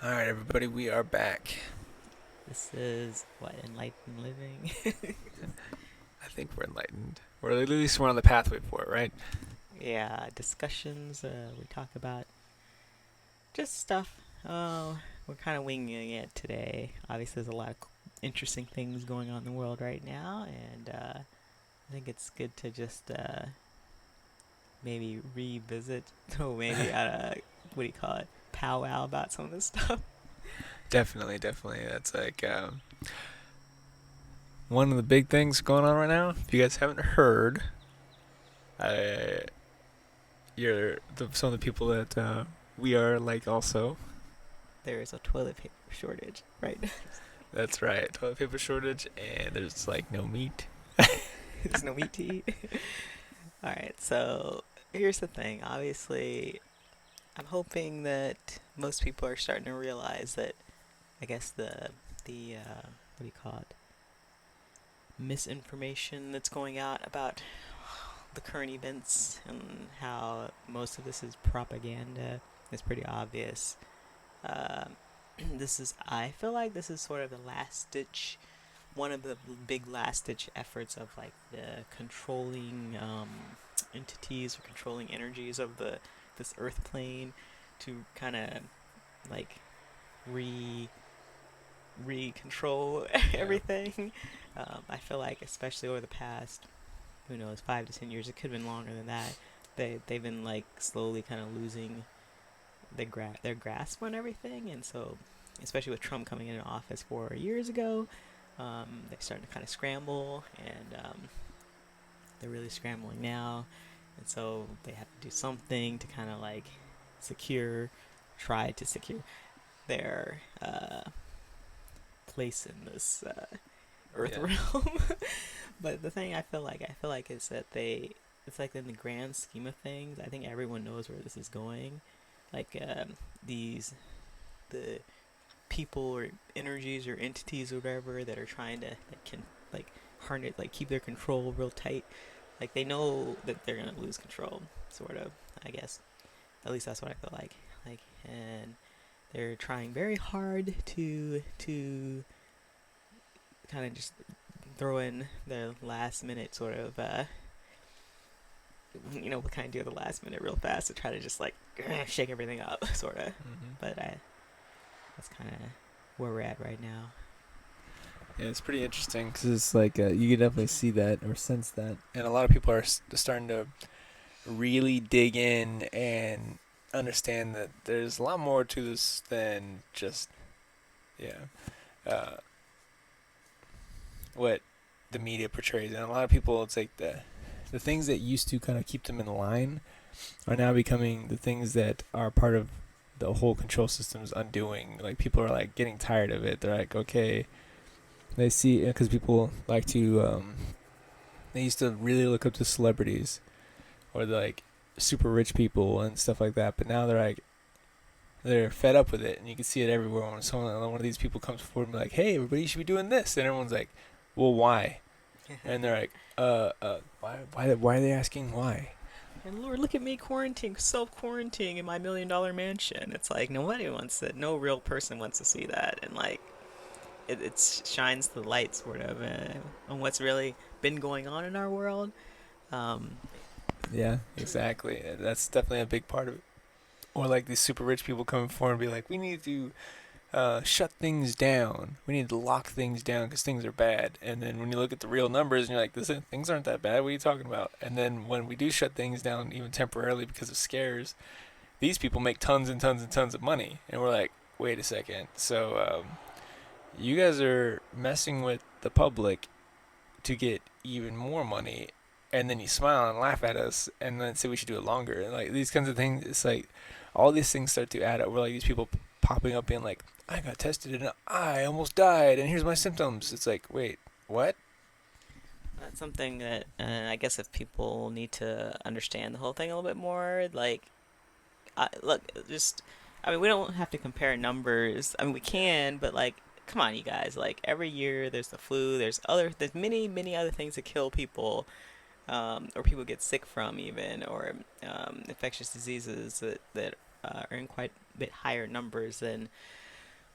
All right, everybody, we are back. This is what enlightened living. I think we're enlightened. Or at least we're on the pathway for it, right? Yeah, discussions. We talk about just stuff. We're kind of winging it today. Obviously, there's a lot of interesting things going on in the world right now, and I think it's good to just maybe revisit, or maybe what do you call it, powwow about some of this stuff. Definitely, definitely. That's like one of the big things going on right now. If you guys haven't heard, uh, some of the people that we are like also. There is a toilet paper shortage, right? That's right. Toilet paper shortage, and there's like no meat. There's no meat to eat. All right, so here's the thing. Obviously, I'm hoping that most people are starting to realize that I guess the what do you call it, misinformation that's going out about the current events and how most of this is propaganda is pretty obvious. Um, this is I feel like this is sort of the last ditch, one of the big last ditch efforts of like the controlling entities or controlling energies of the this earth plane to kind of like re control Yeah. everything. I feel like especially over the past, who knows, 5 to 10 years, it could have been longer than that. They've been like slowly kind of losing their grasp on everything, and so especially with Trump coming into office 4 years ago, they're starting to kind of scramble, and they're really scrambling now, and so they have to do something to kind of like secure, try to secure their place in this Earth Yeah. realm. But the thing I feel like is that it's like in the grand scheme of things, I think everyone knows where this is going. Like these the people or energies or entities or whatever that are trying to like can like harness like keep their control real tight. Like they know that they're gonna lose control, sort of. I guess at least that's what I feel like. Like and they're trying very hard to kind of just throw in the last minute sort of we kind of do the last minute real fast to try to just like shake everything up sort of. hmm But that's kind of where we're at right now. Yeah, it's pretty interesting because it's like you can definitely see that or sense that, and a lot of people are starting to really dig in and understand that there's a lot more to this than just yeah uh, what the media portrays. And a lot of people, it's like the things that used to kind of keep them in line are now becoming the things that are part of the whole control system's undoing. Like people are like getting tired of it. They're like, okay, they see because people like to they used to really look up to celebrities or the like super rich people and stuff like that. But now they're fed up with it, and you can see it everywhere. When one of these people comes forward and be like, "Hey, everybody should be doing this," and everyone's like, "Well, why?" And they're like, why are they asking why?" And Lord, look at me quarantining, self quarantining in my $1 million mansion. It's like nobody wants it. No real person wants to see that, and like it shines the light sort of on what's really been going on in our world. Um, Yeah, exactly. That's definitely a big part of it. Or like these super rich people coming forward and be like, "We need to shut things down. We need to lock things down because things are bad." And then when you look at the real numbers, and you're like, things aren't that bad. What are you talking about?" And then when we do shut things down, even temporarily because of scares, these people make tons and tons and tons of money, and we're like, "Wait a second. So you guys are messing with the public to get even more money." And then you smile and laugh at us, and then say we should do it longer. And like these kinds of things, it's like all these things start to add up. Where like these people popping up being like, "I got tested and I almost died, and here's my symptoms." It's like, wait, what? that's something that I guess if people need to understand the whole thing a little bit more, like look, just I mean, we don't have to compare numbers. I mean, we can, but like, come on, you guys. Like every year, there's the flu. There's many other things that kill people, or people get sick from even, or infectious diseases that are in quite a bit higher numbers than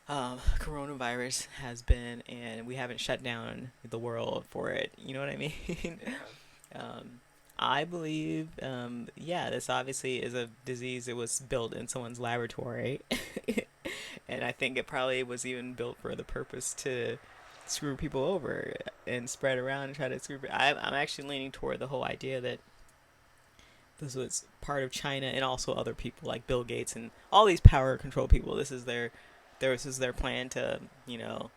coronavirus has been, and we haven't shut down the world for it. You know what I mean? Yeah. um, I believe, yeah, this obviously is a disease that was built in someone's laboratory, and I think it probably was even built for the purpose to screw people over and spread around and try to screw. I'm actually leaning toward the whole idea that this was part of China and also other people like Bill Gates and all these power control people. This is their plan to, you know,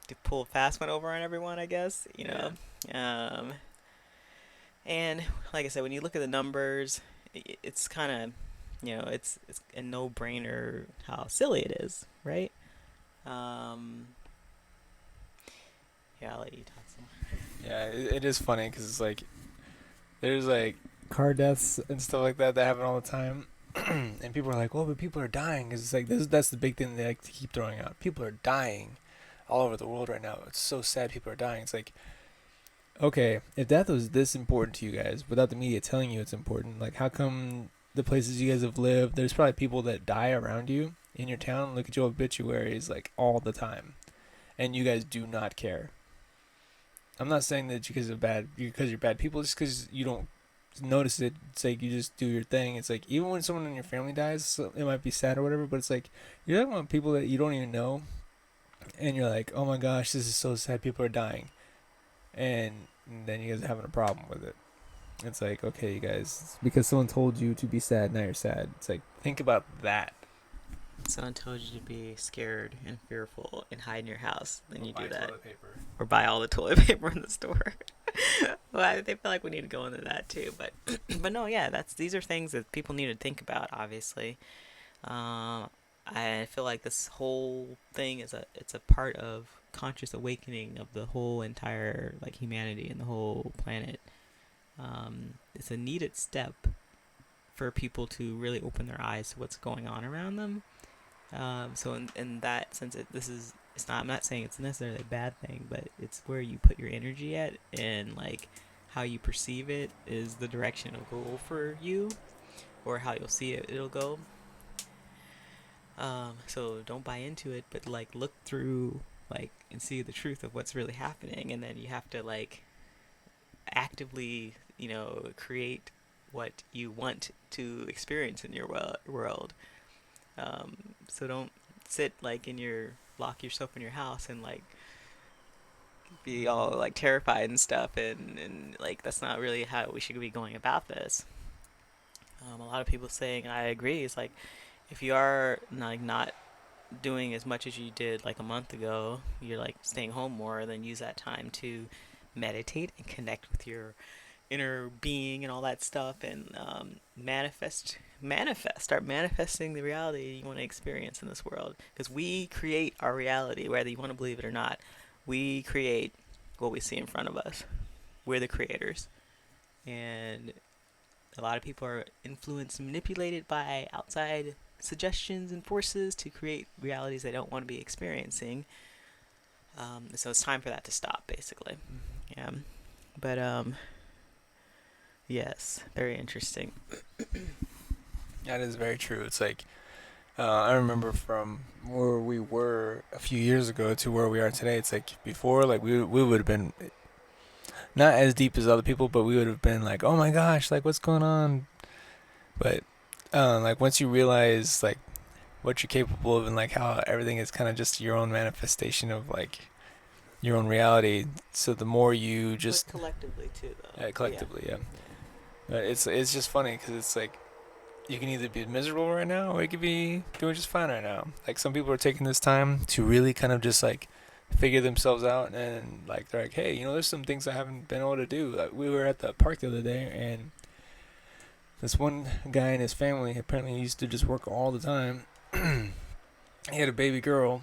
to pull a fast one over on everyone. I guess, you Yeah. know, um, and like I said, when you look at the numbers, it's kind of, you know, it's a no brainer how silly it is, right? Um, yeah, I'll let you talk some Yeah, it is funny because it's like there's like car deaths and stuff like that happen all the time, and people are like, "Oh, but people are dying." 'Cause it's like that's the big thing they like to keep throwing out. People are dying all over the world right now. It's so sad people are dying. It's like, okay, if death was this important to you guys, without the media telling you it's important, like how come the places you guys have lived, there's probably people that die around you in your town. Look at your obituaries like all the time, and you guys do not care. I'm not saying that because you're bad people, just because you don't notice it. It's like you just do your thing. It's like even when someone in your family dies, so it might be sad or whatever, but it's like you're talking about people that you don't even know, and you're like, oh my gosh, this is so sad. People are dying, and then you guys are having a problem with it. It's like, okay, you guys, because someone told you to be sad, now you're sad. It's like, think about that. Someone told you to be scared and fearful and hide in your house, then Or you buy do that. toilet paper. Or buy all the toilet paper in the store. Well, they feel like we need to go into that too, but but no, yeah, that's these are things that people need to think about. Obviously, I feel like this whole thing is a part of conscious awakening of the whole entire like humanity and the whole planet. It's a needed step for people to really open their eyes to what's going on around them. So in that sense, this is it's not. I'm not saying it's necessarily a bad thing, but it's where you put your energy at and like how you perceive it is the direction it'll go for you, or how you'll see it it'll go. So don't buy into it, but like look through like and see the truth of what's really happening, and then you have to like actively, you know, create what you want to experience in your world. So don't sit like in your lock yourself in your house and like be all like terrified and stuff, and like that's not really how we should be going about this. A lot of people saying I agree. It's like if you are like not doing as much as you did like a month ago, you're like staying home more, then use that time to meditate and connect with your inner being and all that stuff, and start manifesting the reality you want to experience in this world, because we create our reality whether you want to believe it or not. We create what we see in front of us. We're the creators, and a lot of people are influenced and manipulated by outside suggestions and forces to create realities they don't want to be experiencing. So it's time for that to stop, basically. Yeah, but yes, very interesting. That is very true. It's like I remember from where we were a few years ago to where we are today. It's like before, like we would have been not as deep as other people, but we would have been like, oh my gosh, like what's going on? But like once you realize like what you're capable of and like how everything is kind of just your own manifestation of like your own reality. So the more you just But collectively too, though. Yeah. collectively, yeah. It's just funny because it's like you can either be miserable right now or you could be doing just fine right now. Like some people are taking this time to really kind of just like figure themselves out and like they're like, hey, you know, there's some things I haven't been able to do. Like, we were at the park the other day and this one guy and his family apparently used to just work all the time. He had a baby girl.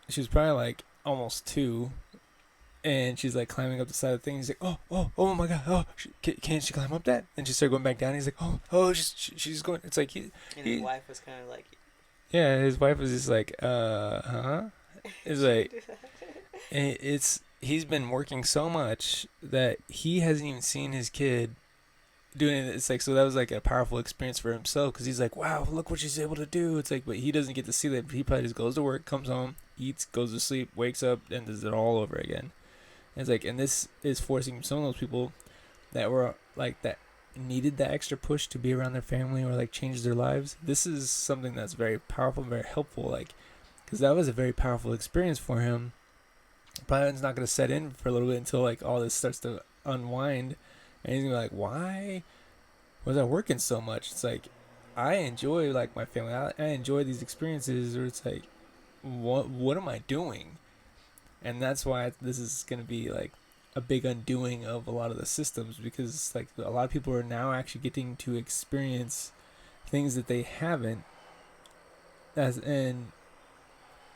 She was probably like almost 2, and she's like climbing up the side of the thing. He's like, oh my god, can she climb up that? And she started going back down. He's like, she's going. It's like And his wife was kind of like, yeah. His wife was just like, huh? It's like, he's been working so much that he hasn't even seen his kid doing it. It's like, so that was like a powerful experience for himself because he's like, wow, look what she's able to do. It's like, but he doesn't get to see that. He probably just goes to work, comes home, eats, goes to sleep, wakes up, and does it all over again. And it's like, and this is forcing some of those people that were like that needed that extra push to be around their family or like change their lives. This is something that's very powerful, very helpful. Like, because that was a very powerful experience for him. Probably it's not going to set in for a little bit until like all this starts to unwind, and he's gonna be like, why was I working so much? It's like I enjoy like my family. I enjoy these experiences, or it's like what am I doing? And that's why this is gonna be like a big undoing of a lot of the systems because like a lot of people are now actually getting to experience things that they haven't and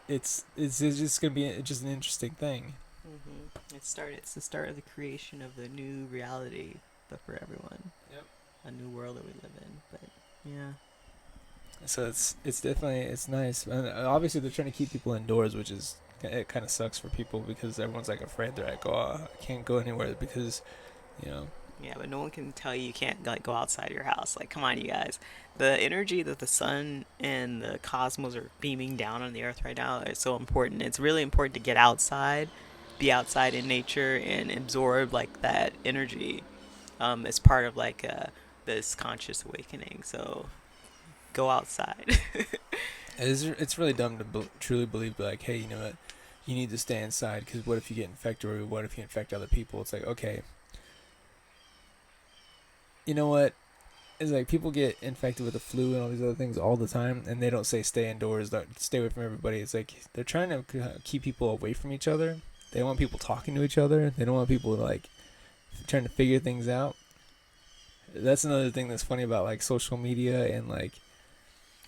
it's just gonna be just an interesting thing. It's the start of the creation of the new reality, but for everyone. Yep. A new world that we live in. But yeah. So it's definitely it's nice. And obviously they're trying to keep people indoors, which is it kind of sucks for people because everyone's like afraid. They're like, oh, I can't go anywhere because, you know. Yeah, but no one can tell you can't like go outside your house. Like, come on, you guys. The energy that the sun and the cosmos are beaming down on the earth right now is so important. It's really important to get outside, be outside in nature, and absorb like that energy. As part of like this conscious awakening. So go outside. It's really dumb to truly believe like, hey, you know what, you need to stay inside because what if you get infected or what if you infect other people? It's like, okay, you know what? It's like people get infected with the flu and all these other things all the time, and they don't say stay indoors, don't stay away from everybody. It's like they're trying to keep people away from each other. They want people talking to each other. They don't want people like trying to figure things out. That's another thing that's funny about like social media and like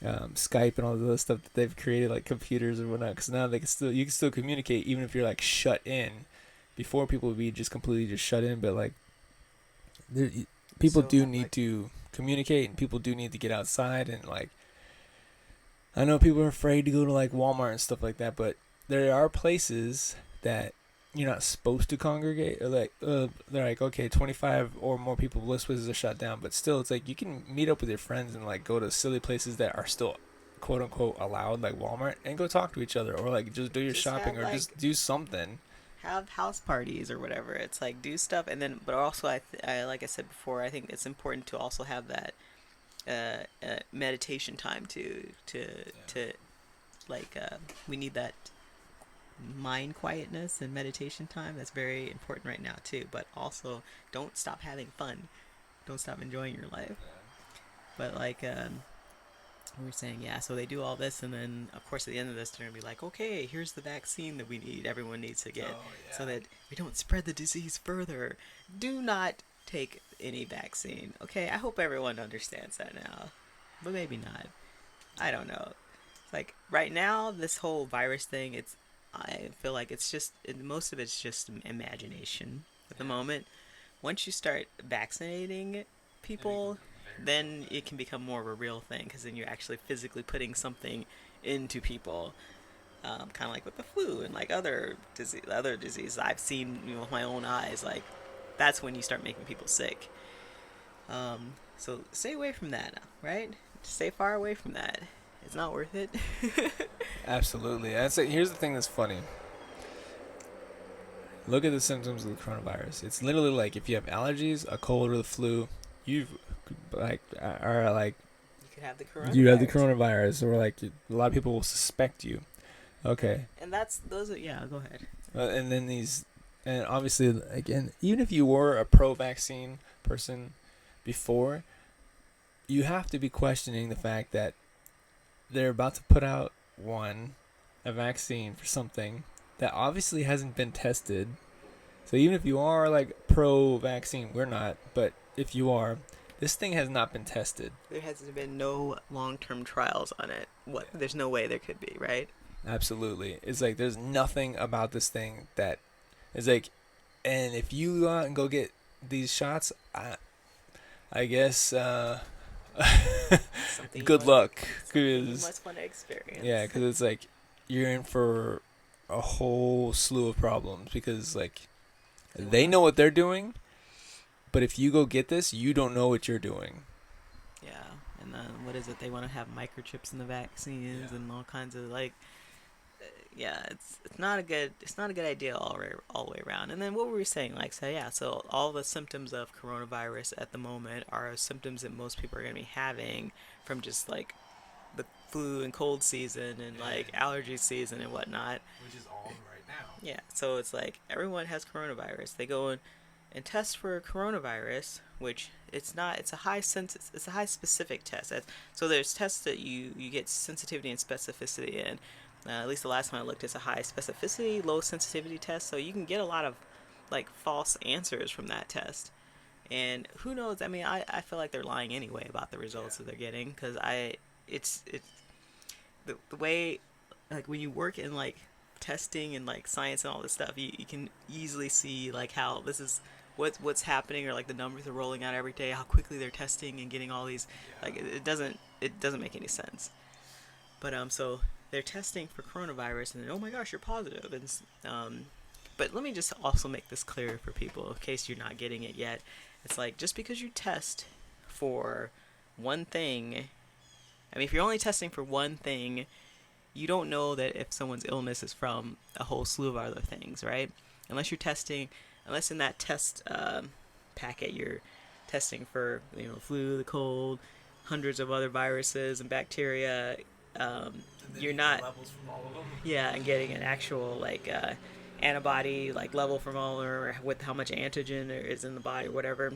Skype and all the other stuff that they've created, like computers and whatnot. Because now you can still communicate even if you're like shut in. Before people would be just completely just shut in, but like people do need to communicate and people do need to get outside and like. I know people are afraid to go to like Walmart and stuff like that, but there are places that you're not supposed to congregate, or like they're like, okay, 25 or more people, most places are shut down, but still it's like you can meet up with your friends and like go to silly places that are still quote unquote allowed, like Walmart, and go talk to each other, or like just do your shopping, or like, just do something, have house parties or whatever. It's like do stuff, and then but also I like I said before, I think it's important to also have that meditation time to like we need that mind quietness and meditation time. That's very important right now too. But also don't stop having fun, don't stop enjoying your life. But like we were saying, yeah, so they do all this, and then of course at the end of this they're gonna be like, okay, here's the vaccine that we need, everyone needs to get, so that we don't spread the disease further. Do not take any vaccine. Okay, I hope everyone understands that now, but maybe not. I don't know. Like right now, this whole virus thing, I feel like it's just most of it's just imagination at the moment. Once you start vaccinating people, then it can become more of a real thing, because then you're actually physically putting something into people, kind of like with the flu and like other diseases I've seen, with my own eyes. Like that's when you start making people sick. So stay away from that, right? Stay far away from that. It's not worth it. Absolutely. I'd say here's the thing that's funny. Look at the symptoms of the coronavirus. It's literally like if you have allergies, a cold, or the flu, you like are like you could have the coronavirus. You have the coronavirus, or like a lot of people will suspect you. Okay. And those are, yeah. Go ahead. And then and obviously again, even if you were a pro-vaccine person before, you have to be questioning the fact that they're about to put out a vaccine for something that obviously hasn't been tested. So even if you are like pro-vaccine, we're not, but if you are, this thing has not been tested. There has been no long-term trials on it. There's no way there could be, right? Absolutely. It's like there's nothing about this thing that is like, and if you go out and go get these shots, I guess good luck, because much fun to experience. Yeah, because it's like you're in for a whole slew of problems, because like they know what they're doing, But if you go get this, you don't know what you're doing. Yeah, and then what is it? They want to have microchips in the vaccines Yeah. and all kinds of like, yeah, it's not a good idea all the way around. And then what were we saying? Like, so yeah, so all the symptoms of coronavirus at the moment are symptoms that most people are gonna be having from just like the flu and cold season and like Yeah. allergy season and whatnot. Which is all right now. Yeah, so it's like everyone has coronavirus. They go and test for coronavirus, which it's not. It's a high It's a high specific test. So there's tests that you get sensitivity and specificity in. At least the last time I looked, it's a high specificity, low sensitivity test. So you can get a lot of like false answers from that test. And who knows? I mean, I feel like they're lying anyway about the results that they're getting because it's the way like when you work in like testing and like science and all this stuff, you can easily see like how this is what's happening or like the numbers are rolling out every day, how quickly they're testing and getting all these like it doesn't make any sense. But so they're testing for coronavirus and then, oh my gosh, you're positive. And but let me just also make this clear for people in case you're not getting it yet. It's like just because you test for one thing, I mean, if you're only testing for one thing, you don't know that if someone's illness is from a whole slew of other things, right? Unless you're testing, unless in that test packet you're testing for, you know, flu, the cold, hundreds of other viruses and bacteria. You're not, levels from all of them. yeah, and getting an actual like antibody like level from all or with how much antigen there is in the body or whatever.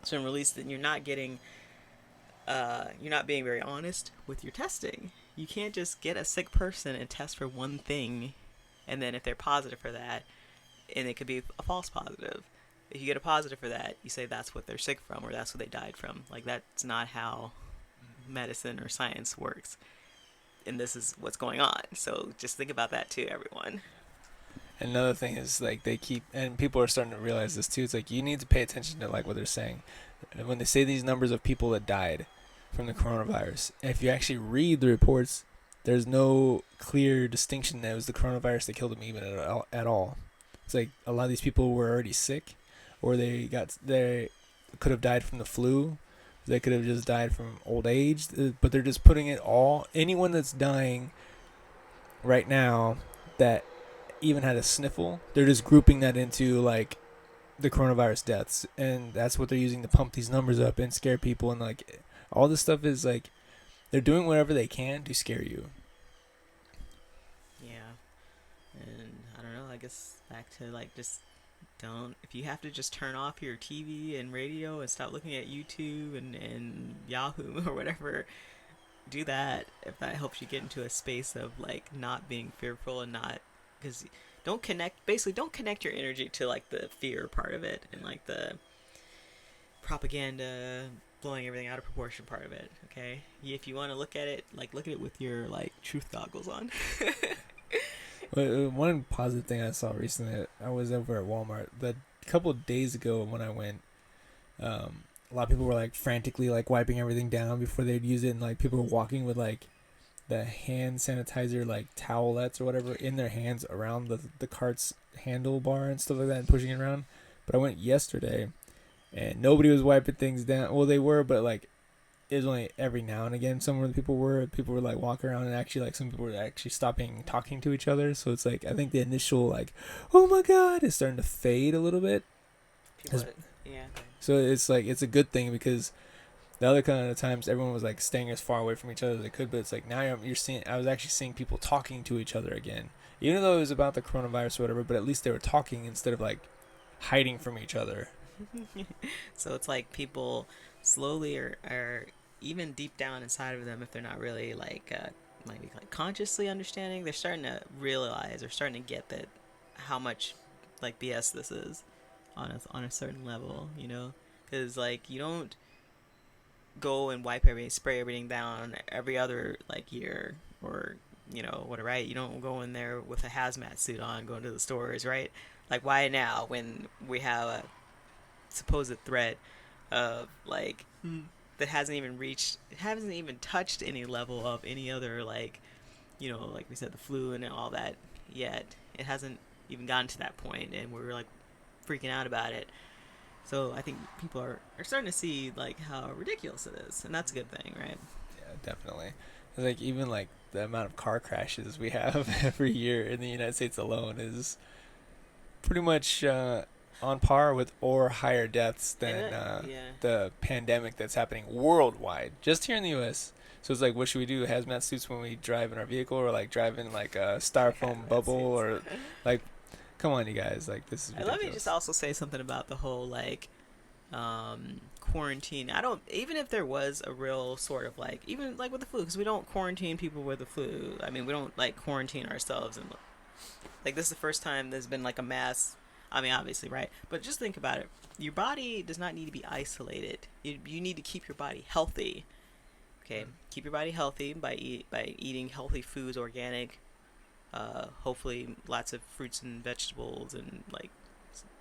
So in release, then you're not being very honest with your testing. You can't just get a sick person and test for one thing, and then if they're positive for that, and it could be a false positive. If you get a positive for that, you say that's what they're sick from or that's what they died from. Like that's not how medicine or science works. And this is what's going on. So just think about that too, everyone. Another thing is like they keep, and people are starting to realize this too. It's like you need to pay attention to like what they're saying. When they say these numbers of people that died from the coronavirus, if you actually read the reports, there's no clear distinction that it was the coronavirus that killed them even at all. It's like a lot of these people were already sick, or they could have died from the flu. They could have just died from old age, but they're just putting it all. Anyone that's dying right now that even had a sniffle, they're just grouping that into like the coronavirus deaths, and that's what they're using to pump these numbers up and scare people. And like all this stuff is like they're doing whatever they can to scare you. Yeah. And I don't know, I guess back to like just don't, if you have to just turn off your TV and radio and stop looking at YouTube and Yahoo or whatever, do that if that helps you get into a space of like not being fearful and not, because don't connect your energy to like the fear part of it and like the propaganda blowing everything out of proportion part of it. Okay, if you want to look at it, like look at it with your like truth goggles on. One positive thing I saw recently, I was over at Walmart a couple of days ago when I went. A lot of people were like frantically like wiping everything down before they'd use it, and like people were walking with like the hand sanitizer like towelettes or whatever in their hands around the cart's handlebar and stuff like that and pushing it around. But I went yesterday and nobody was wiping things down. Well, they were, but like it was only every now and again somewhere people were like walking around, and actually like some people were actually stopping talking to each other. So it's like I think the initial like oh my god is starting to fade a little bit. People, yeah. So it's like it's a good thing because the other kind of times everyone was like staying as far away from each other as they could, but it's like now you're seeing, I was actually seeing people talking to each other again, even though it was about the coronavirus or whatever, but at least they were talking instead of like hiding from each other. So it's like people slowly are even deep down inside of them, if they're not really like maybe like consciously understanding, they're starting to realize or starting to get that how much like BS this is on a certain level, you know, because like you don't go and spray everything down every other like year or you know what, right? You don't go in there with a hazmat suit on going to the stores, right? Like why now when we have a supposed threat of like that hasn't even touched any level of any other like you know like we said the flu and all that yet. It hasn't even gotten to that point and we're like freaking out about it. So I think people are starting to see like how ridiculous it is, and that's a good thing, right? Yeah, definitely. It's like even like the amount of car crashes we have every year in the United States alone is pretty much on par with or higher deaths And than yeah, the pandemic that's happening worldwide, just here in the U.S. So it's like, what should we do? Hazmat suits when we drive in our vehicle, or like drive in like a styrofoam hazmat bubble, suits. or like, come on, you guys, like this is And let me just ridiculous. also say something about the whole like quarantine. I don't, even if there was a real sort of like, even like with the flu, because we don't quarantine people with the flu. I mean, we don't like quarantine ourselves, and like this is the first time there's been like a mass. I mean, obviously, right? But just think about it. Your body does not need to be isolated. You need to keep your body healthy. Okay, keep your body healthy by eating healthy foods, organic. Hopefully, lots of fruits and vegetables and like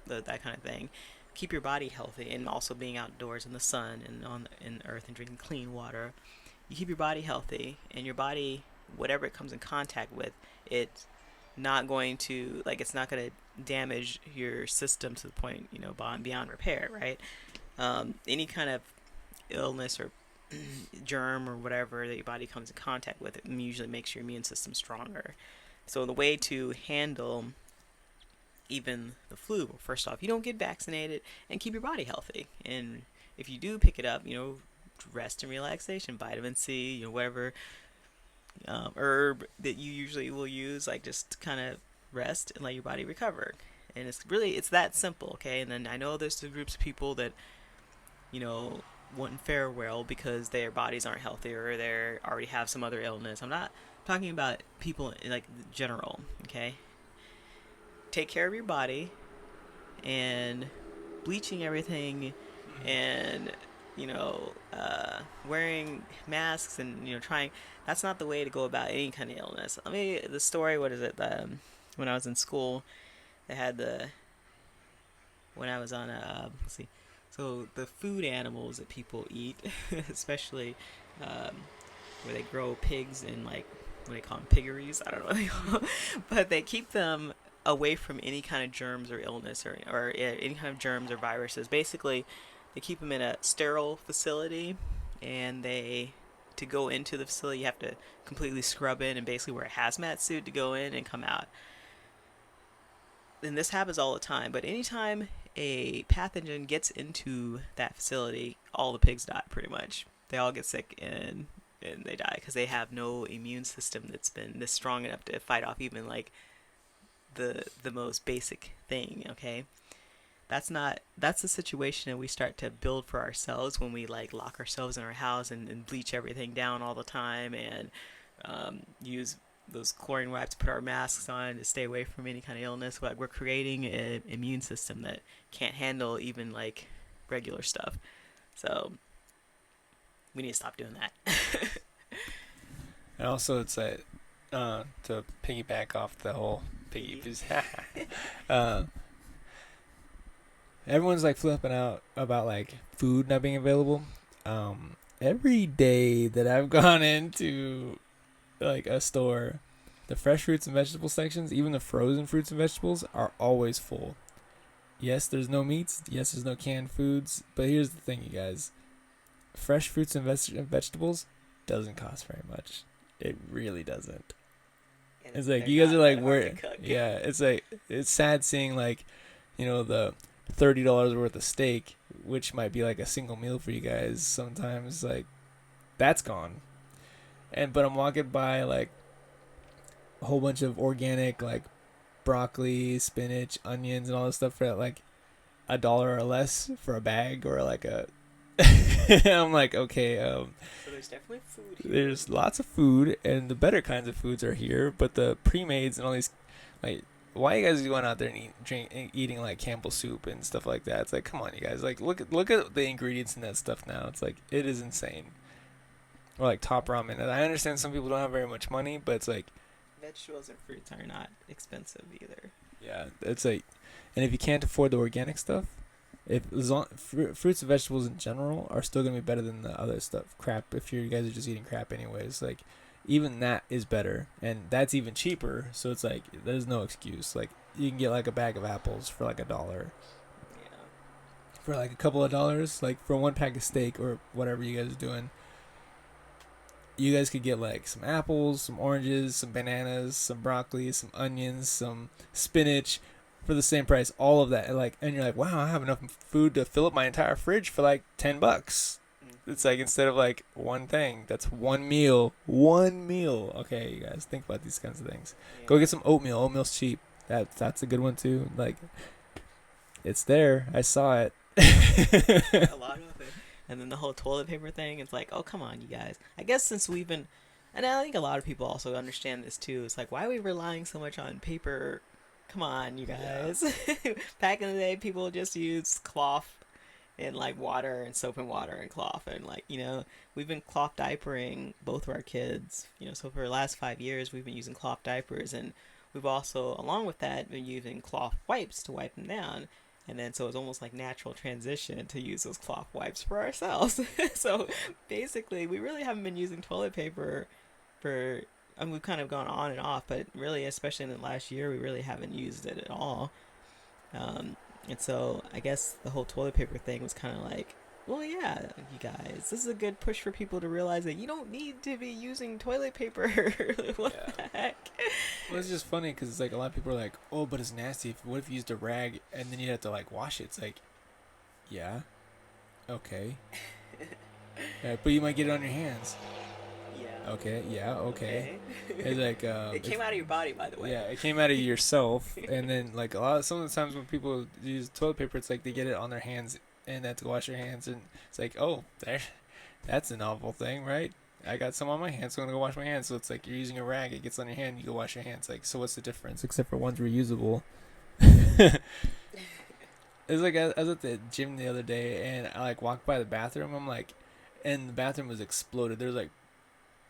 that kind of thing. Keep your body healthy, and also being outdoors in the sun and on in the earth and drinking clean water. You keep your body healthy, and your body, whatever it comes in contact with, it's not going to like it's not going to damage your system to the point beyond repair, right? Any kind of illness or germ or whatever that your body comes in contact with, it usually makes your immune system stronger. So the way to handle even the flu, well, first off, you don't get vaccinated and keep your body healthy. And if you do pick it up, rest and relaxation, vitamin C, whatever herb that you usually will use, like just kind of rest and let your body recover. And it's that simple, okay? And then I know there's the groups of people that you know wouldn't fare well because their bodies aren't healthy or they already have some other illness. I'm not talking about people in like general, okay? Take care of your body, and bleaching everything, and wearing masks, and trying, that's not the way to go about any kind of illness. I mean, the story, what is it, when I was in school, they had the when I was on let's see, so the food animals that people eat, especially um, where they grow pigs in like what they call them, piggeries. I don't know what they call them, but they keep them away from any kind of germs or illness or any kind of germs or viruses. Basically, they keep them in a sterile facility, and they to go into the facility you have to completely scrub in and basically wear a hazmat suit to go in and come out. And this happens all the time, but anytime a pathogen gets into that facility, all the pigs die pretty much. They all get sick and they die because they have no immune system that's been this strong enough to fight off even like the most basic thing, okay? That's the situation that we start to build for ourselves when we like lock ourselves in our house and bleach everything down all the time, and use those chlorine wipes to put our masks on to stay away from any kind of illness. Like we're creating an immune system that can't handle even like regular stuff. So we need to stop doing that. And also, it's like to piggyback off the whole piggy, uh, everyone's like flipping out about like food not being available. Every day that I've gone into like a store, the fresh fruits and vegetable sections, even the frozen fruits and vegetables, are always full. Yes, there's no meats. Yes, there's no canned foods. But here's the thing, you guys: fresh fruits and vegetables doesn't cost very much. It really doesn't. It's like They're you guys are not like, that hard to where? cook. Yeah, it's like it's sad seeing like, the $30 worth of steak, which might be like a single meal for you guys. Sometimes like that's gone. But I'm walking by like a whole bunch of organic like broccoli, spinach, onions, and all this stuff for like $1 or less for a bag, or like a. I'm like, okay, So there's definitely food here. there's lots of food, and the better kinds of foods are here, but the pre-mades and all these, like, why are you guys going out there and eating like Campbell soup and stuff like that? It's like, come on, you guys, like look at the ingredients in that stuff now. It's like it is insane. Or like top ramen. And I understand some people don't have very much money, but it's like, Vegetables and fruits are not expensive either. yeah, it's like, and if you can't afford the organic stuff, if as long, fruits and vegetables in general are still gonna be better than the other stuff. Crap, if you guys are just eating crap anyways, like even that is better, and that's even cheaper. So it's like there's no excuse. Like you can get like a bag of apples for like $1. Yeah. for like a couple of dollars, like for one pack of steak or whatever you guys are doing, you guys could get like some apples, some oranges, some bananas, some broccoli, some onions, some spinach for the same price. All of that, and you're like, wow, I have enough food to fill up my entire fridge for like $10. It's like instead of like one thing, that's one meal. One meal. Okay, you guys think about these kinds of things. Yeah. Go get some oatmeal. Oatmeal's cheap. That's a good one too. Like, it's there. I saw it. A lot of it. And then the whole toilet paper thing, it's like, oh, come on, you guys. I guess since we've been, and I think a lot of people also understand this too. It's like, why are we relying so much on paper? Come on, you guys. Yeah. Back in the day, people just used cloth and like water and soap and water and cloth. And like, we've been cloth diapering both of our kids. So for the last 5 years, we've been using cloth diapers. And we've also, along with that, been using cloth wipes to wipe them down. And then so it's almost like natural transition to use those cloth wipes for ourselves. So basically, we really haven't been using toilet paper for, we've kind of gone on and off, but really, especially in the last year, we really haven't used it at all. And so I guess the whole toilet paper thing was kind of like, well, yeah, you guys, this is a good push for people to realize that you don't need to be using toilet paper. What the heck? Well, it's just funny because it's like a lot of people are like, oh, but it's nasty. What if you used a rag and then you have to like wash it? It's like, yeah, okay. But you might get it on your hands. Yeah. Okay, yeah, okay. It's like it came out of your body, by the way. Yeah, it came out of yourself, and then like some of the times when people use toilet paper, it's like they get it on their hands and they have to wash their hands, and it's like, oh, that's a novel thing, right? I got some on my hands, so I'm gonna go wash my hands. So it's like you're using a rag, it gets on your hand, you go wash your hands. Like, so what's the difference? Except for one's reusable. It's like I was at the gym the other day, and I like walked by the bathroom. I'm like, and the bathroom was exploded. There's like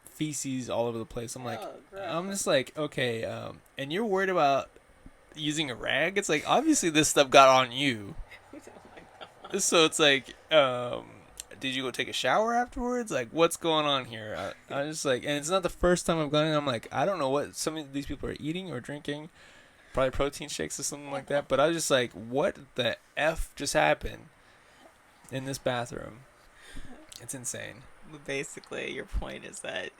feces all over the place. I'm like, I'm just like, okay, and you're worried about using a rag? It's like, obviously this stuff got on you. Oh my God. So it's like, did you go take a shower afterwards? Like, what's going on here? I'm just like, and it's not the first time I've gone in. I'm like, I don't know what some of these people are eating or drinking, probably protein shakes or something like that. But I was just like, what the F just happened in this bathroom? It's insane. But basically, your point is that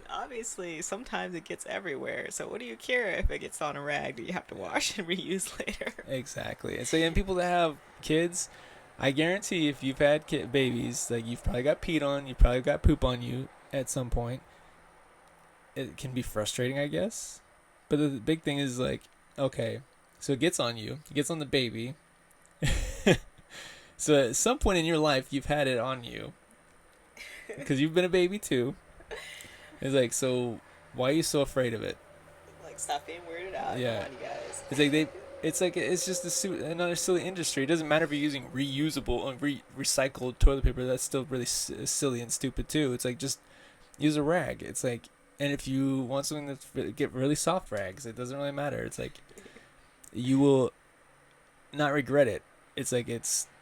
obviously sometimes it gets everywhere. So what do you care if it gets on a rag that you have to wash and reuse later? Exactly. And so, and people that have kids, I guarantee if you've had babies, like you've probably got peed on, you've probably got poop on you at some point. It can be frustrating, I guess. But the big thing is like, okay, so it gets on you, it gets on the baby. So at some point in your life, you've had it on you. Because you've been a baby too. It's like, so why are you so afraid of it? Like, stop being weirded out. Yeah. Come on, you guys. It's just another silly industry. It doesn't matter if you're using reusable and recycled toilet paper. That's still really silly and stupid too. It's like, just use a rag. It's like, and if you want something that's get really soft rags, it doesn't really matter. It's like, you will not regret it. It's like,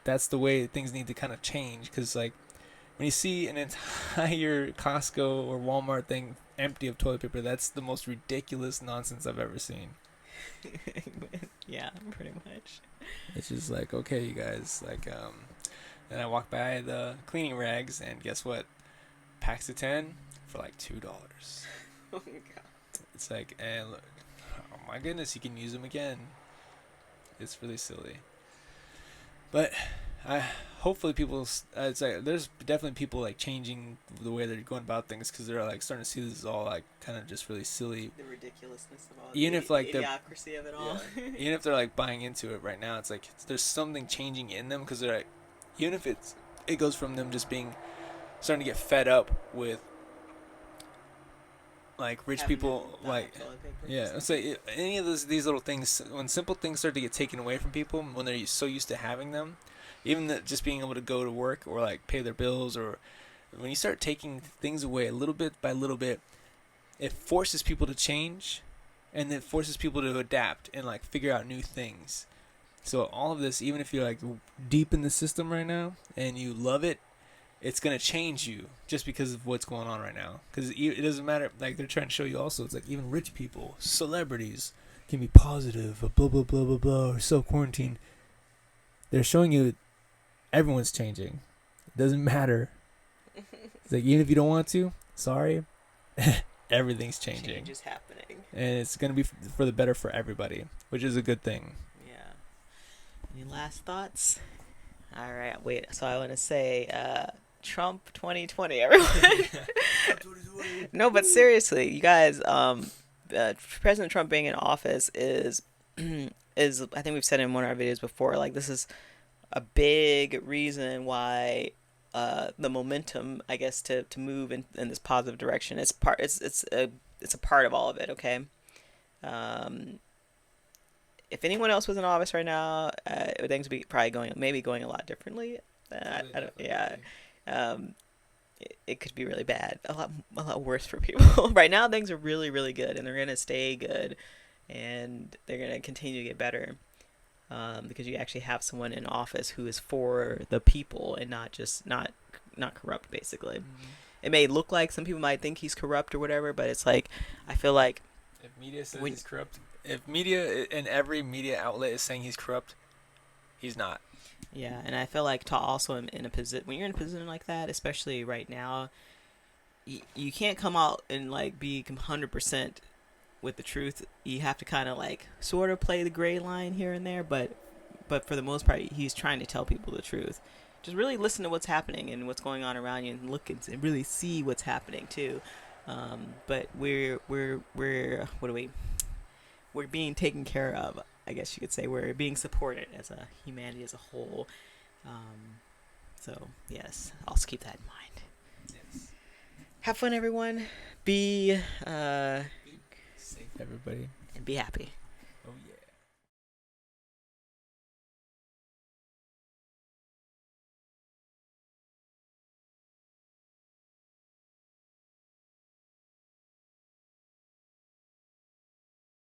that's the way things need to kind of change. Because like, when you see an entire Costco or Walmart thing empty of toilet paper, that's the most ridiculous nonsense I've ever seen. Yeah, pretty much. It's just like, okay, you guys, like, and I walk by the cleaning rags, and guess what? Packs of 10 for like $2. Oh my God. It's like, and look, oh my goodness, you can use them again. It's really silly. But hopefully people, it's like, there's definitely people like changing the way they're going about things, because they're like starting to see this is all like kind of just really silly. The ridiculousness of all even the if like idiocracy of it all. Yeah, even if they're like buying into it right now, it's like there's something changing in them, because they're like, even if it goes from them just being starting to get fed up with like rich Having people, like, yeah, so any of these little things, when simple things start to get taken away from people, when they're so used to having them, even just being able to go to work or like pay their bills, or when you start taking things away a little bit by little bit, it forces people to change, and it forces people to adapt and like figure out new things. So all of this, even if you're like deep in the system right now and you love it, it's going to change you just because of what's going on right now. Because it doesn't matter. Like, they're trying to show you also, it's like even rich people, celebrities can be positive, blah, blah, blah, blah, blah, or self-quarantine. They're showing you everyone's changing. It doesn't matter. It's like, even if you don't want to, sorry, everything's changing. Change is happening. And it's going to be for the better for everybody, which is a good thing. Yeah. Any last thoughts? All right, wait. So I want to say Trump 2020, everyone. No, but seriously, you guys, President Trump being in office is is I think we've said in one of our videos before, like this is a big reason why the momentum, I guess, to move in this positive direction. It's a part of all of it. Okay. Um, if anyone else was in office right now, things would be probably going a lot differently. I don't, yeah. Um, it could be really bad, a lot worse for people. Right now, things are really, really good, and they're gonna stay good, and they're gonna continue to get better. Because you actually have someone in office who is for the people and not just not corrupt. Basically, it may look like some people might think he's corrupt or whatever, but it's like I feel like if media says he's corrupt, if media and every media outlet is saying he's corrupt, he's not. Yeah, and I feel like to also in a position when you're in a position like that, especially right now, you can't come out and like be 100% with the truth. You have to kind of like sort of play the gray line here and there, but for the most part, he's trying to tell people the truth. Just really listen to what's happening and what's going on around you, and look and really see what's happening too. But we're what are we? We're being taken care of. I guess you could say we're being supported as a humanity as a whole. So yes, also keep that in mind. Yes. Have fun, everyone. Be Safe, everybody. and be happy. Oh yeah.